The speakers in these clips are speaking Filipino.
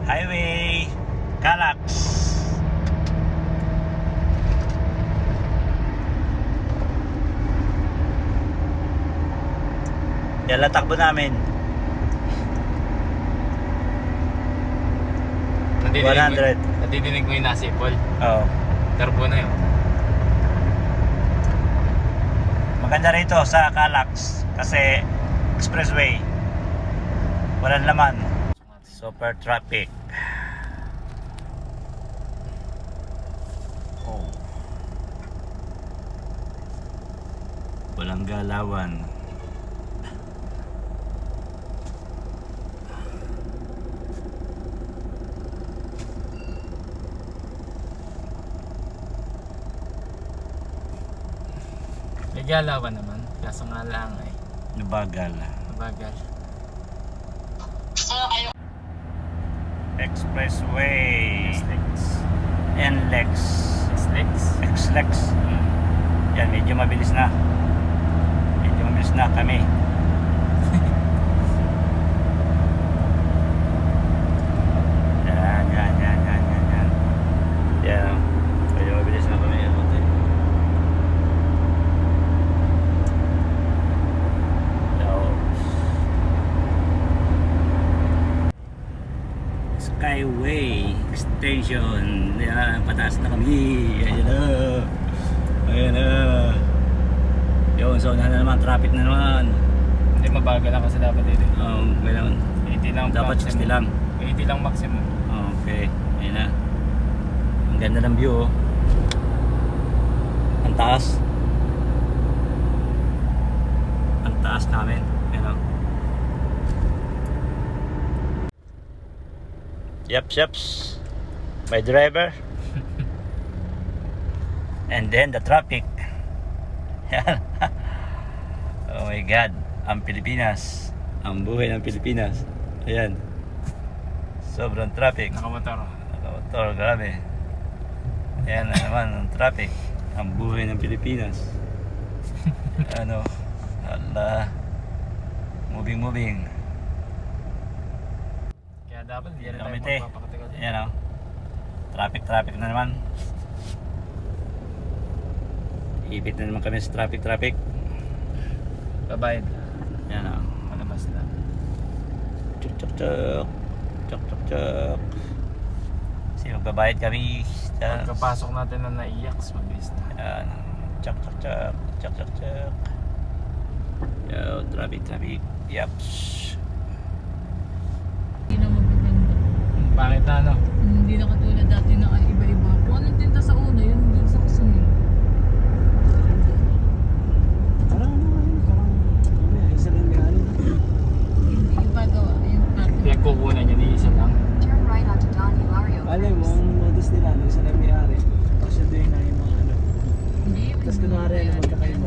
Highway Calax. Yan lang takbo namin. 100. Nadidinig mo yung nasipol. Oo. Turbo na yun. Maganda rito sa Calax kasi expressway. Walang laman. Super traffic. Oh. Walang galawan. May galawan naman. Kaso nga lang eh. Nabagal. Mabagal. Expressway. X-Lex. NLEX. X-Lex. XLEX. Yan, medyo mabilis na. Medyo mabilis na kami. Yan. Yan. Medyo mabilis na kami. Skyway Extension. Yan, pataas na kami. Ayan na. Ayan na. Yun, so na naman, traffic na naman. Hindi mabagal lang kasi dapat dito. Ganoon. 80 lang. Dapat 60 lang. 80 lang maximum. Okay, ayan na. Ang ganda ng view, oh. Ang taas. Ang taas namin. Ayan, oh. Yaps. My driver. And then the traffic. Yan. Oh my God. Ang Pilipinas. Ang buhay ng Pilipinas. Ayan. Sobrang traffic. Nakamotor. Nakamotor, grabe. Ayan na naman ang traffic. Ang buhay ng Pilipinas. Ano. Hala. Moving. Kaya dapat hindi na tayo Kamite. magpapakatigal. Ayan, oh. Traffic na naman. Ipit na naman kami sa traffic. Babayad. Ayan, oh. Malabas na. Chok. Kasi magbabayad kami. Pagkapasok natin na naiyak, mabilis na. Ayan. Chok. Yo, traffic. Yaps. Hindi na magaganda. Bakit na ano? Hindi na katulad dati na iba-iba. Kung anong tinta sa una, yun dun sa kasunod. Parang isa lang yan. Hindi iba gawa. Yung parte. Pinagkukunan niya ni isa lang. Turn right onto Don Hilario. Alam mo, ang modus nila, no, isa lang may-ari. Tapos yun din na yung mga ano. Hindi. Tapos kunwari, ano, magkakayo mo.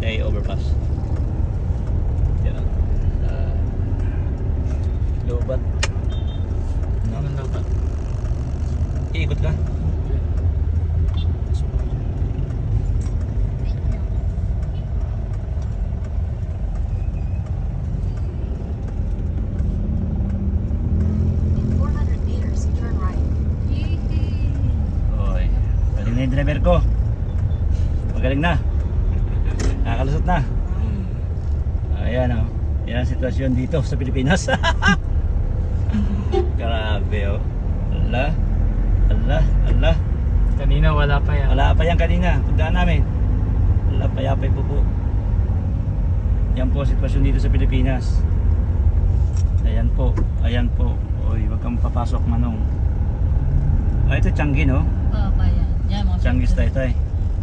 Tay overpass. Yan. Lobat. Ano na ba? Iikot ka. In 400 meters, turn right. Oy. Galing na yung driver ko. Magaling na. Nakakalusot na. Ayan, oh. Yan ang sitwasyon dito sa Pilipinas. Grabe, oh. Allah. Kanina wala pa yan. Wala pa yan kanina. Pagdaan namin. Wala pa yapay po. Yan po ang sitwasyon dito sa Pilipinas. Ayan po. Oy, wag kang papasok, Manong. Ito Changi, no? Pa yan. Yan, mga Changi tay.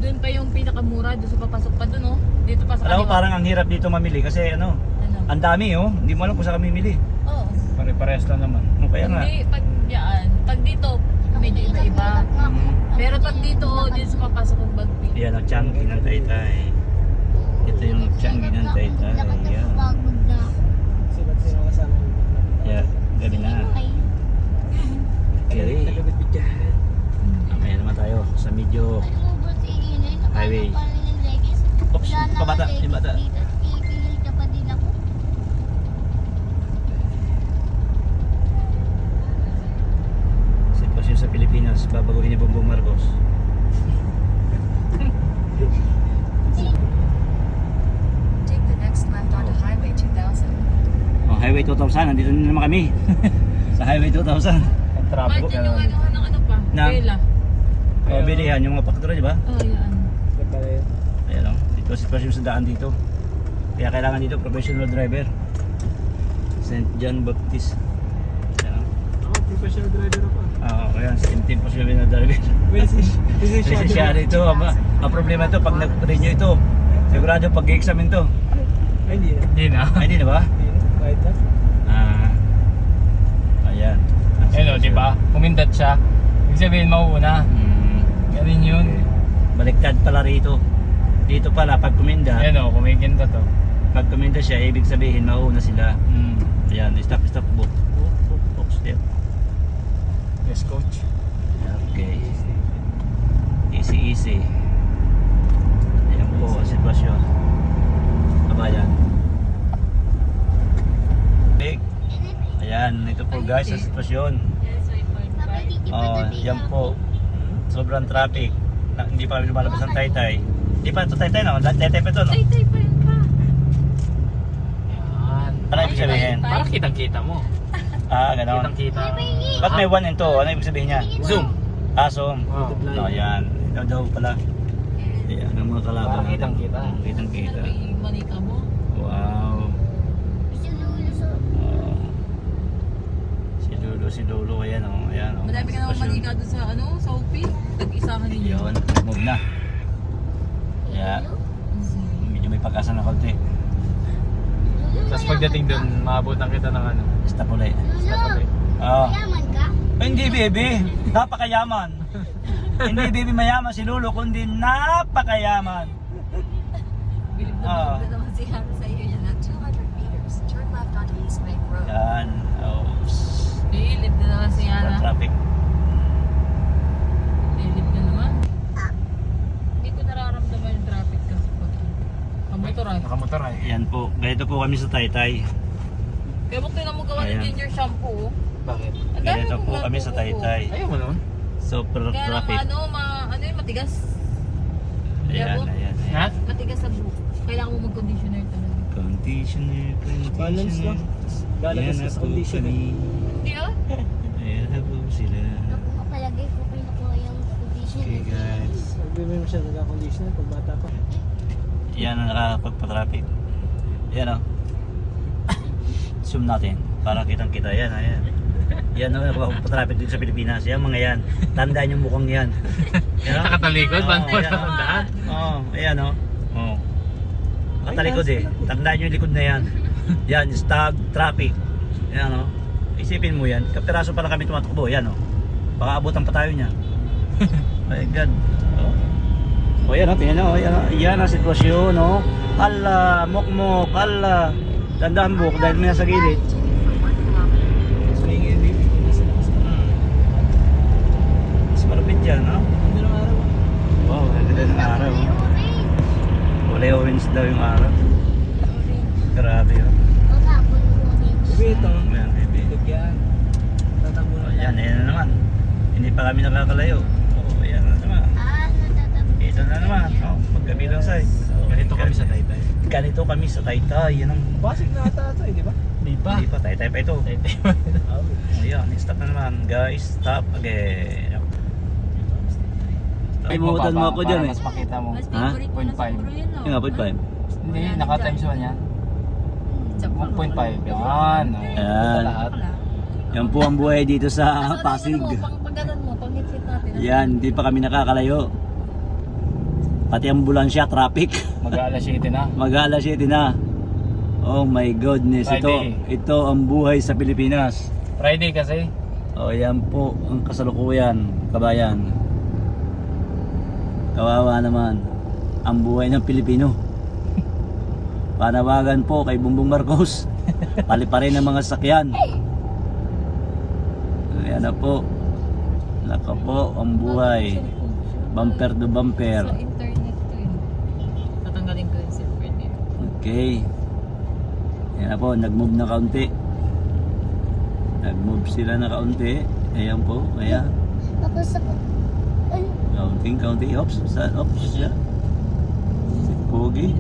Doon pa yung pinakamura. Doon sa papasok pa doon, oh. Dito pa sa Alam mo, kaliwa. parang ang hirap dito mamili kasi ano, Ano? ang dami, oh. Hindi mo alam kung saan kami mili. Oo. Pare-parehas lang naman. Kaya nga. Hindi, pag yan. Pag dito, medyo iba-iba. Pero pag dito, dito sa papasok ng bagpi. Yan ang Changi ng Taytay. Ito yung Changi ng Taytay. Yan. Sibat sino kasama mo. Yeah, gabi na. Gabi. Tagabit dyan. Mamaya naman tayo sa medyo highway. Oops, pabata, yung bata. Ka pa din ako. 2000, nandito na naman kami. Sa Highway 2000. Ang traffic. Martin yung ano ng ano pa? Na? Bella. O, bilihan yung mga faktura, di ba? Oh, yan. Ayan o, ito ang sitwasyon sa daan dito. Kaya kailangan dito professional driver. St. John Baptist. Ayan o. Ako, professional driver ako. Oo, kaya team professional driver. Kasi siya dito, ang problema ito, pag nag-renew ito, sigurado pag-examine to. Ay, hindi na. Hindi na. Ay, hindi na ba? Hindi na. Kahit na. Ayan. Ayun o, di ba? Kumindat siya. Ibig sabihin, mauuna. Ganun yun. Baliktad pala rito. Dito pala, pag kuminda, Ayun o, kumikinda to. pag kuminda siya, ibig sabihin, mauna sila. Ayan, stop, book. Book, step. Yes, coach. Okay. Easy. Ayan po ang sitwasyon. Kabayan. Big. Ayan, ito po guys ang sitwasyon. Oh, yan po. Sobrang traffic. Hindi pa kami lumalabas ng Taytay. Hindi pa ito Taytay no? Taytay pa ito no? Tay pa yun ka. Yan. Ano ibig sabihin? Parang kitang-kita mo. Ganon. Kitang-kita. Ba't may 1 and 2? Ano ibig sabihin niya? Zoom. Zoom. Oh. Oh, yan. Ito daw pala. Ayan, ang mga kalaban. Parang kitang-kita. Kitang-kita. Ano yung manika mo? Wow. Oh. Si Lolo, ayan o. Ayan o. Madami ka naman manika doon sa ano, sa UP. Tag-isahan ninyo. Yun, move na. Yeah. Medyo may pag-asa na konti. Tapos pagdating doon, maabutan kita ng ano. Stop ulit. Stop ulit. Oh. Hindi baby, napakayaman. Hindi baby mayaman si Lolo, kundi napakayaman. Bilib Ah. na naman si Hana sa iyo yan. 200 meters, turn left onto East Bank Road. Yan. Oh. Bilib na naman si Sobrang Hana. traffic. Bilib na naman. Hindi ko nararamdaman yung traffic kasi pag kamotor ay. Nakamotor ay. Yan po. Ganito po kami sa Taytay. Kaya mo tingnan mo gawa ng Ayan. ginger shampoo. oh. Bakit? Ang dami Ganito mong po kami sa nakukuha. Taytay. Ayaw mo nun? Super Kaya lang traffic. ano yung matigas. Ayan, ayan, Ha? ayan. Matigas sa buhok. Kailangan mo mag-conditioner talaga. Conditioner. Balance lang. Lalabas ka sa conditioner. Hindi ah. Ayan na po sila. Palagay ko kinukuha yung condition. Okay guys. Sabi mo siya nagka-conditioner pag bata pa. Yan ang nakapagpa-traffic. Yan o. Zoom natin. Para kitang kita. Yan, ayan. Yan o, nakapagpa-traffic dito sa Pilipinas. Yan mga yan. Tandaan yung mukhang yan. Yan o. Nakatalikod, paano mo ayan, o. natandaan? Oo, ayan o. Oo. Nakatalikod eh. Tandaan yung likod na yan. Yan, stop traffic. Yan o. Isipin mo yan. Kapiraso pa lang kami tumatakbo. Yan o. Baka abutan pa tayo niya. My God. O yan o, tingnan nyo. Yan ang sitwasyon o. Ala, mokmok, ala. Tandaan buhok dahil may nasa gilid. So, yung baby, nasa labas na. Mas malapit yan, no? Hindi ng araw. Wow, naganda ng araw. Kulay orange daw yung araw. Grabe yun. Baby, ito. Ayan, baby. Ito yan. Tatakbo na. Ayan, ayan na naman. Hindi pa kami nakakalayo. Oo, ayan na naman. Ito na naman. Oh, magkabilang size. Ganito kami sa Taytay. Ganito kami sa Taytay. Yan ang... Basig na ata ito, di ba? Hindi pa. Hindi pa, Taytay pa ito. Taytay. Ayan, stop na naman. Guys, stop again. Imutan mo ako dyan eh. Mas makita mo. Mas Ha? favorite ko na 0.5. siguro yun no? Yung apoy pa eh. Hindi, naka times 1 yan. 1.5. Yan. Ayan. Lahat. Yan po ang buhay dito sa Pasig. Pag ganun mo, pag hit natin. Yan, hindi pa kami nakakalayo. Pati ambulansya, traffic. Mag-aalas 7 na. Mag-alas 7 na. Oh my goodness, Friday. ito ang buhay sa Pilipinas. Friday kasi. Oh, yan po ang kasalukuyan, kabayan. Kawawa naman ang buhay ng Pilipino. Panawagan po kay Bongbong Marcos. Paliparin ang mga sakyan. Ayan na po. Naka po ang buhay. Bumper to bumper. Sa internet to yun. Tatanggalin ko yung silver dito. Okay. Ayan na po, nag-move na kaunti. Nag-move sila na kaunti. Ayan po, ayan. Kaunting. Ops, siya. Si Pogi.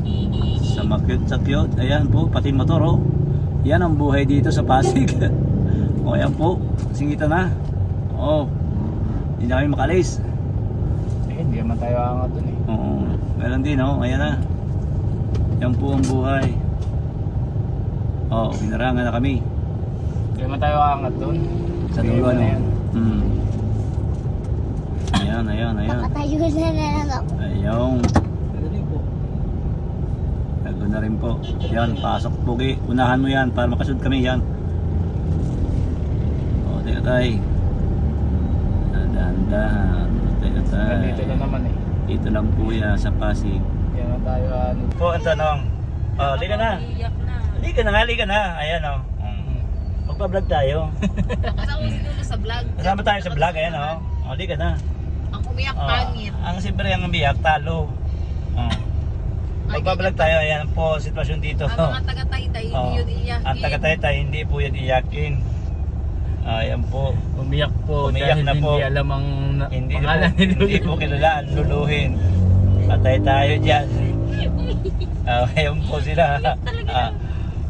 Sa makyot. Ayan po, pati motor oh. Yan ang buhay dito sa Pasig. O yan po, singita na. Oo, hindi na kami makalis. Hindi naman tayo aangat dun eh. Oo, meron din ayan na. Yan po ang buhay. Oo, binarangan na kami. Hindi naman tayo aangat dun. Sa dulo Iba na yan. Ayan. Nakatayo na lang ako. Ayun. Magaling po. Tago na rin po. Yan, pasok pugi. Unahan mo yan para makasunod kami yan. O, teka tayo. Dahan-dahan. Teka tayo. Dito lang naman eh. Dito lang po yan sa Pasig. Hindi naman tayo ano. Po, ang tanong. Oh, liga na. Iyak na. Liga na. Ayan o. Magpa-vlog tayo. Kasama si Lolo sa vlog. Kasama tayo sa vlog. Ayan o. O, liga na. Ang umiyak Oh, pangit. ang siyempre ang umiyak, talo. Oh. Magpa-vlog tayo. Ayan po, sitwasyon dito. Ang mga taga-taytay, hindi Oh. yun iyakin. Ang taga-taytay, hindi po yan iyakin. Ayan po. Umiyak po Umiyak dahil na po. hindi alam ang Hindi po, pangalan ni Lolo. hindi po kilala ang luluhin. Patay tayo dyan. Ayan po sila.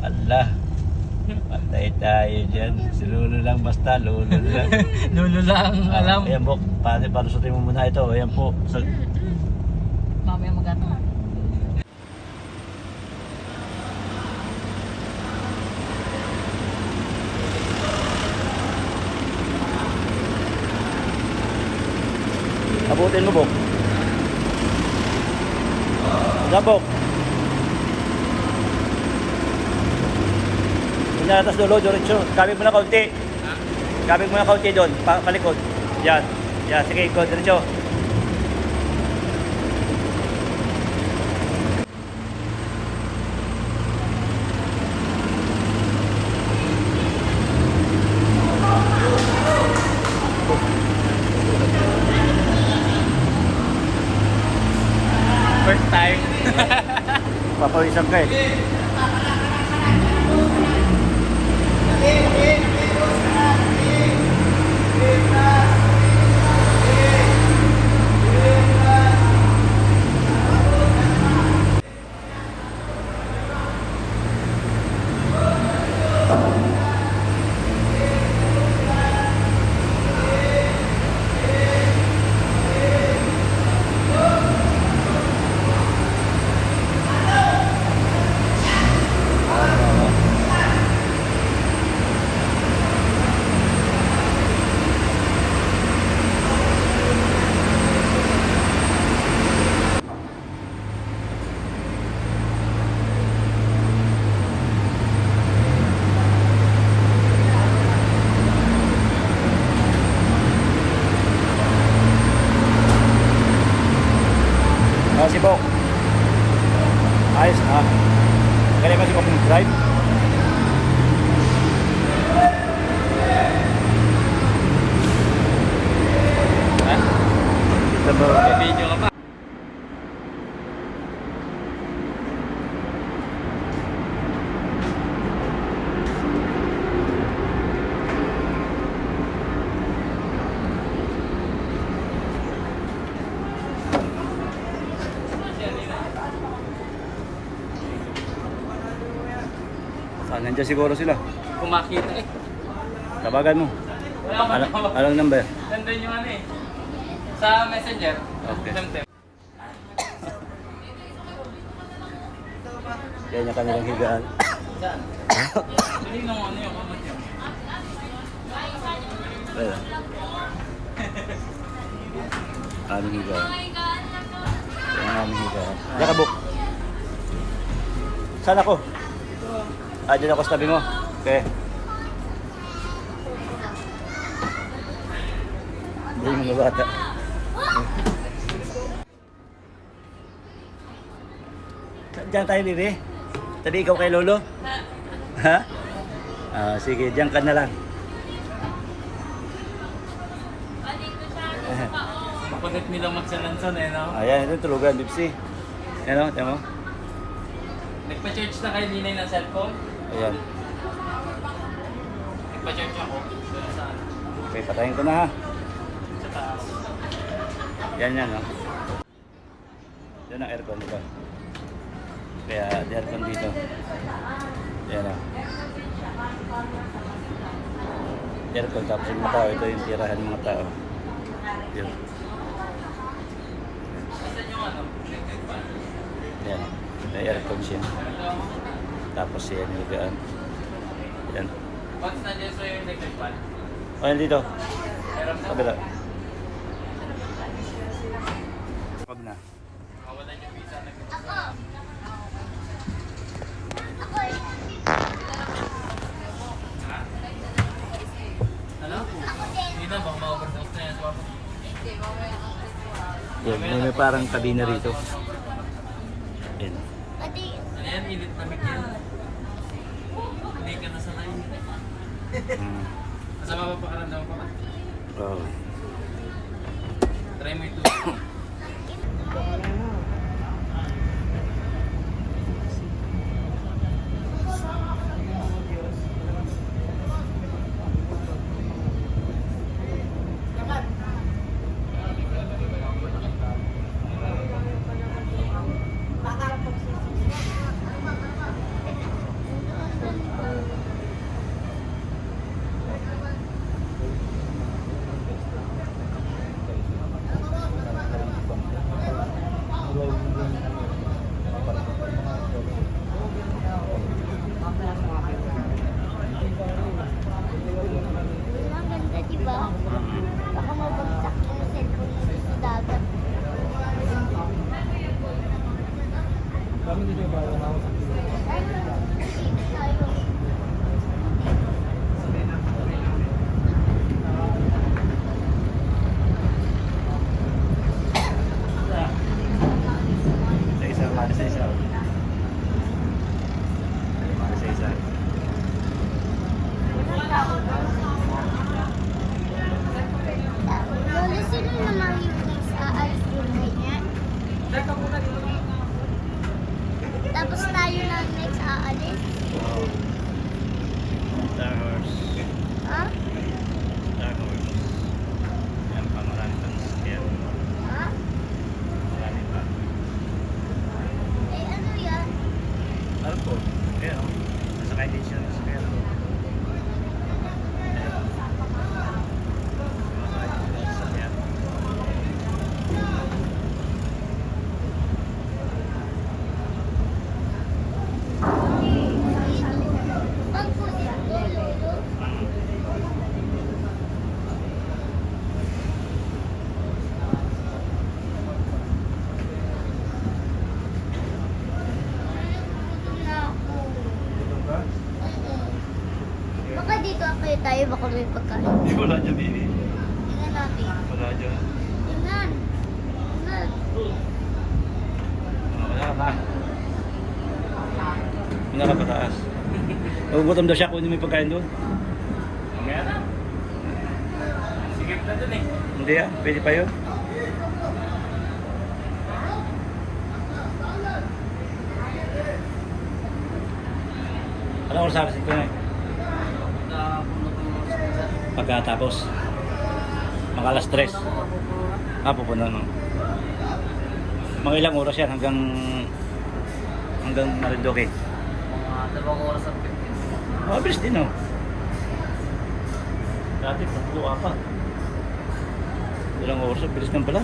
Allah. Patay tayo dyan. Si Lolo lang basta, Lolo lang. Lolo lang alam. Ayan po, palusutin mo muna ito. Ayan po. Mamaya mag-atong. Abutin mo, Bok. Bok. Pinatas dulo, diretso. Kabig mo na kaunti. Kabig mo na kaunti doon, palikod. Yan. Yan, sige, go, diretso. First time. Papawisan ka eh. Si Bok. Ayos ah. Kaya ba si Bok mag-drive? Ha? Ito ba? May video ka pa. Nandiyan siguro sila. Kumakita eh. Tabagan mo. Wala pa naman. Anong number? Nandun yung ano eh. Sa messenger. Okay. Temtem. Yan yung kanilang higaan. Saan? Piling nung ano yung kamot yun. Wala. Aming higaan. Yan ang aming higaan. Diyan ka, Bok. Saan ako? Ah, dyan ako sa tabi mo. Okay. Hindi mga bata. Diyan tayo, Bibi. Tabi ikaw kay Lolo. Ha? Ah, sige, diyan ka na lang. Makulit nila magsalansan eh, no? Ayan, ito yung tulugan, Bipsi. Ano, tiyan mo? Nagpa-charge na kayo Ninay ng cellphone? Ayan. Nagpa-charge ako. Doon sa ano? Okay, patayin ko na ha. Sa taas. Yan yan, no? Yan ang aircon, diba? Kaya, aircon dito. Yan, no? Aircon, tapos yung mga tao, ito yung tirahan ng mga tao. Yun. Yan. May aircon siya. Tapos yan yung lugaan. Yan. Once nandiyan sa'yo yung electric fan, O, yan dito. meron na. Kabila. Wag na. Mawalan yung visa na Ano? Hindi na, baka ma-overdose na yan. Yan, may parang kabina rito. Yan. Pati, Ano yan? Init na mic yan. Hindi ka nasanay. Mm. Masama pa pakaramdam ko ba? Oh. Try mo ito. ang ganda, diba? Baka mabagsak yung cellphone mo sa dagat. Kami dito ba? Ay, dito tayo. Sa isa, para sa isa. Para sa isa. Lola, sino naman yung next aalis yung night? Tapos tayo na next aalis? Star Wars. Ha? Star Wars. Yan pa, marami pang sasakyan. Ha? Marami pa. Eh, ano yan? Ano po? Ayan o. Nasakay din siya. Nasakay lang. Sasakyan. Pag po dito, lolo. Gutom na ako. Baka dito kayo tayo, baka may pagkain. Di wala dyan, baby. Tingnan natin. Wala dyan. Tingnan. Tingnan. Wala ka. Wala ka pataas. Nagugutom daw siya, kunin mo yung pagkain doon. Mamaya na. Sige na dun eh. Hindi ah, pwede pa yun. Alam ko sa akin ito na eh. Pagkatapos. Mga alas 3. Pupunan no. Mga ilang oras yan hanggang Marinduque. Mga 2 oras at 15. Mabilis din oh. Dati 3-4. Ilang oras, bilis lang pala.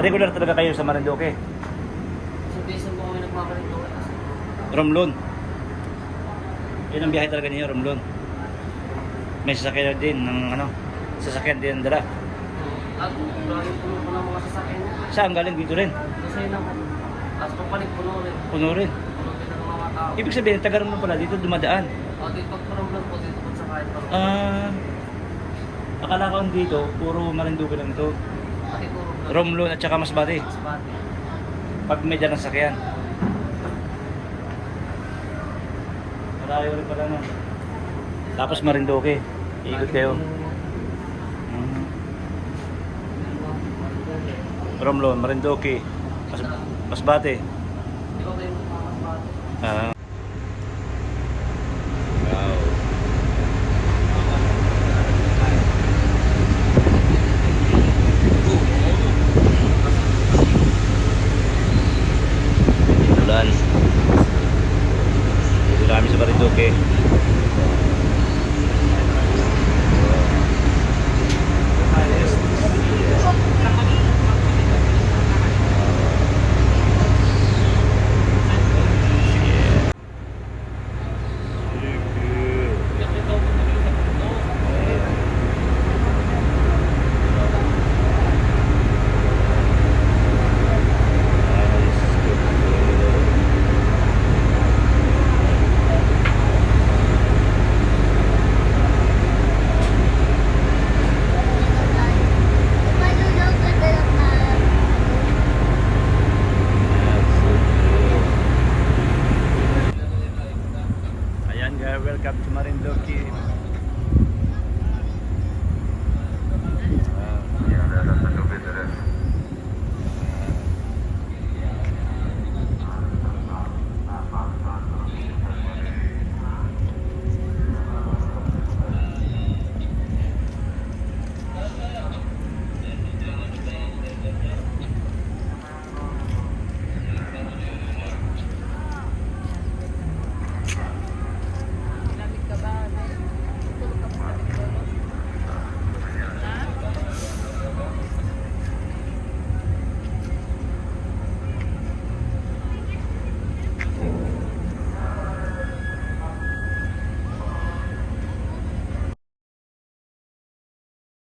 Regular talaga kayo sa Marinduque. So, based on kung kami nagmamalit ko. Romblon. Yun ang biyahe talaga niya, Romblon. May sasakyan din ng sasakyan din ang dala. At maraming puno po ng mga sasakyan niya. Saan galing dito rin? Kasi lang po. Tapos papalit puno rin. Puno rin. Puno din ng mga tao. Ibig sabihin, taga Romblon pala, dito dumadaan. O, dito pag problem po, dito po sa kahit pa. Akala ko dito, puro Marinduque lang ito. Pati puro vlog. Romblon at saka Masbate. Masbate. Pag may dalang sakyan. Malayo rin pala no. Tapos Marinduque. Iikot kayo. Romblon, Marinduque, Masbate. Di ba kayo Masbate?